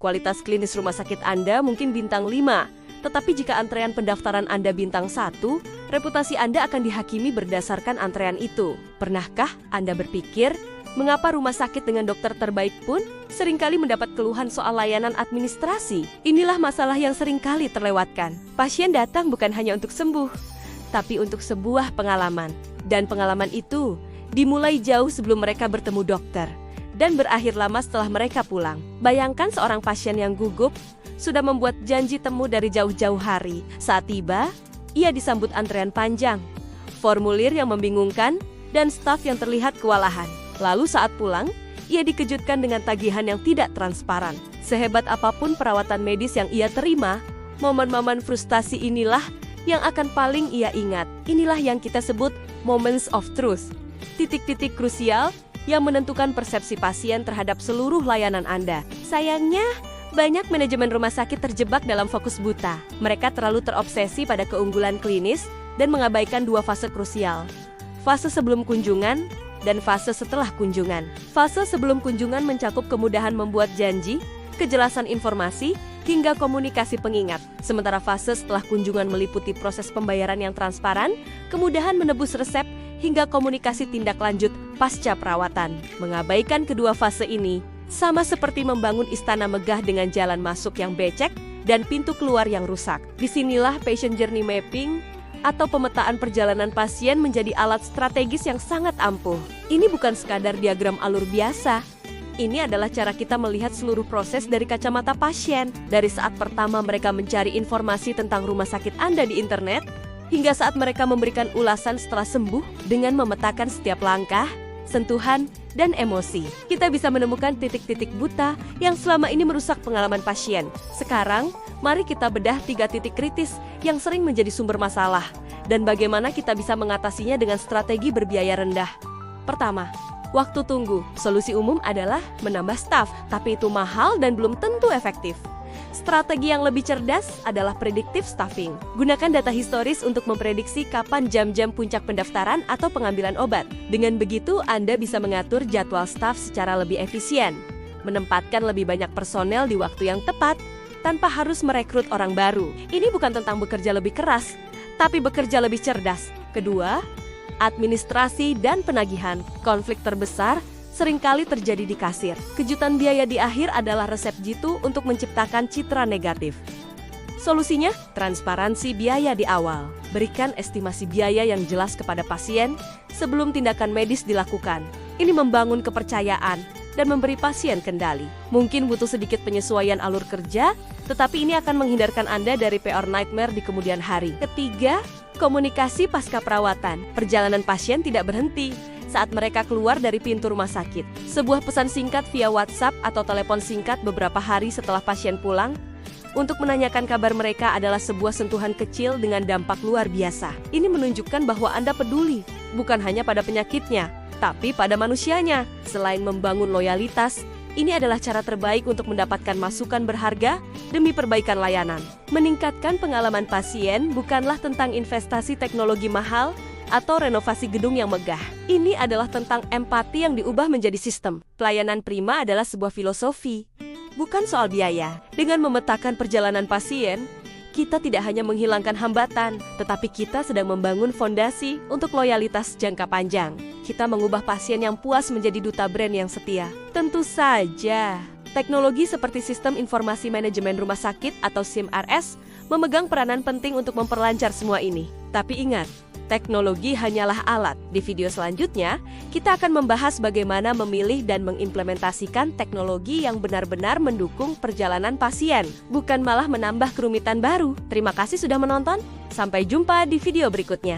kualitas klinis rumah sakit Anda mungkin bintang 5. Tetapi jika antrean pendaftaran Anda bintang 1, reputasi Anda akan dihakimi berdasarkan antrean itu. Pernahkah Anda berpikir, mengapa rumah sakit dengan dokter terbaik pun seringkali mendapat keluhan soal layanan administrasi? Inilah masalah yang seringkali terlewatkan. Pasien datang bukan hanya untuk sembuh, tapi untuk sebuah pengalaman. Dan pengalaman itu dimulai jauh sebelum mereka bertemu dokter dan berakhir lama setelah mereka pulang. Bayangkan seorang pasien yang gugup sudah membuat janji temu dari jauh-jauh hari. Saat tiba, ia disambut antrean panjang, formulir yang membingungkan, dan staf yang terlihat kewalahan. Lalu saat pulang, ia dikejutkan dengan tagihan yang tidak transparan. Sehebat apapun perawatan medis yang ia terima, momen-momen frustasi inilah yang akan paling ia ingat. Inilah yang kita sebut moments of truth. Titik-titik krusial yang menentukan persepsi pasien terhadap seluruh layanan Anda. Sayangnya, banyak manajemen rumah sakit terjebak dalam fokus buta. Mereka terlalu terobsesi pada keunggulan klinis dan mengabaikan 2 fase krusial. Fase sebelum kunjungan dan fase setelah kunjungan. Fase sebelum kunjungan mencakup kemudahan membuat janji, kejelasan informasi, hingga komunikasi pengingat. Sementara fase setelah kunjungan meliputi proses pembayaran yang transparan, kemudahan menebus resep, hingga komunikasi tindak lanjut pasca perawatan. Mengabaikan kedua fase ini sama seperti membangun istana megah dengan jalan masuk yang becek dan pintu keluar yang rusak. Disinilah patient journey mapping atau pemetaan perjalanan pasien menjadi alat strategis yang sangat ampuh. Ini bukan sekadar diagram alur biasa. Ini adalah cara kita melihat seluruh proses dari kacamata pasien. Dari saat pertama mereka mencari informasi tentang rumah sakit Anda di internet, hingga saat mereka memberikan ulasan setelah sembuh dengan memetakan setiap langkah, sentuhan, dan emosi. Kita bisa menemukan titik-titik buta yang selama ini merusak pengalaman pasien. Sekarang, mari kita bedah 3 titik kritis yang sering menjadi sumber masalah dan bagaimana kita bisa mengatasinya dengan strategi berbiaya rendah. Pertama, waktu tunggu. Solusi umum adalah menambah staf, tapi itu mahal dan belum tentu efektif. Strategi yang lebih cerdas adalah predictive staffing. Gunakan data historis untuk memprediksi kapan jam-jam puncak pendaftaran atau pengambilan obat. Dengan begitu, Anda bisa mengatur jadwal staf secara lebih efisien, menempatkan lebih banyak personel di waktu yang tepat, tanpa harus merekrut orang baru. Ini bukan tentang bekerja lebih keras, tapi bekerja lebih cerdas. Kedua, administrasi dan penagihan. Konflik terbesar seringkali terjadi di kasir. Kejutan biaya di akhir adalah resep jitu untuk menciptakan citra negatif. Solusinya, transparansi biaya di awal. Berikan estimasi biaya yang jelas kepada pasien sebelum tindakan medis dilakukan. Ini membangun kepercayaan dan memberi pasien kendali. Mungkin butuh sedikit penyesuaian alur kerja, tetapi ini akan menghindarkan Anda dari PR nightmare di kemudian hari. Ketiga, komunikasi pasca perawatan. Perjalanan pasien tidak berhenti saat mereka keluar dari pintu rumah sakit. Sebuah pesan singkat via WhatsApp atau telepon singkat beberapa hari setelah pasien pulang untuk menanyakan kabar mereka adalah sebuah sentuhan kecil dengan dampak luar biasa. Ini menunjukkan bahwa Anda peduli, bukan hanya pada penyakitnya, tapi pada manusianya. Selain membangun loyalitas, ini adalah cara terbaik untuk mendapatkan masukan berharga demi perbaikan layanan. Meningkatkan pengalaman pasien bukanlah tentang investasi teknologi mahal atau renovasi gedung yang megah. Ini adalah tentang empati yang diubah menjadi sistem. Pelayanan prima adalah sebuah filosofi, bukan soal biaya. Dengan memetakan perjalanan pasien, kita tidak hanya menghilangkan hambatan, tetapi kita sedang membangun fondasi untuk loyalitas jangka panjang. Kita mengubah pasien yang puas menjadi duta brand yang setia. Tentu saja, teknologi seperti Sistem Informasi Manajemen Rumah Sakit atau SIMRS memegang peranan penting untuk memperlancar semua ini. Tapi ingat, teknologi hanyalah alat. Di video selanjutnya, kita akan membahas bagaimana memilih dan mengimplementasikan teknologi yang benar-benar mendukung perjalanan pasien, bukan malah menambah kerumitan baru. Terima kasih sudah menonton. Sampai jumpa di video berikutnya.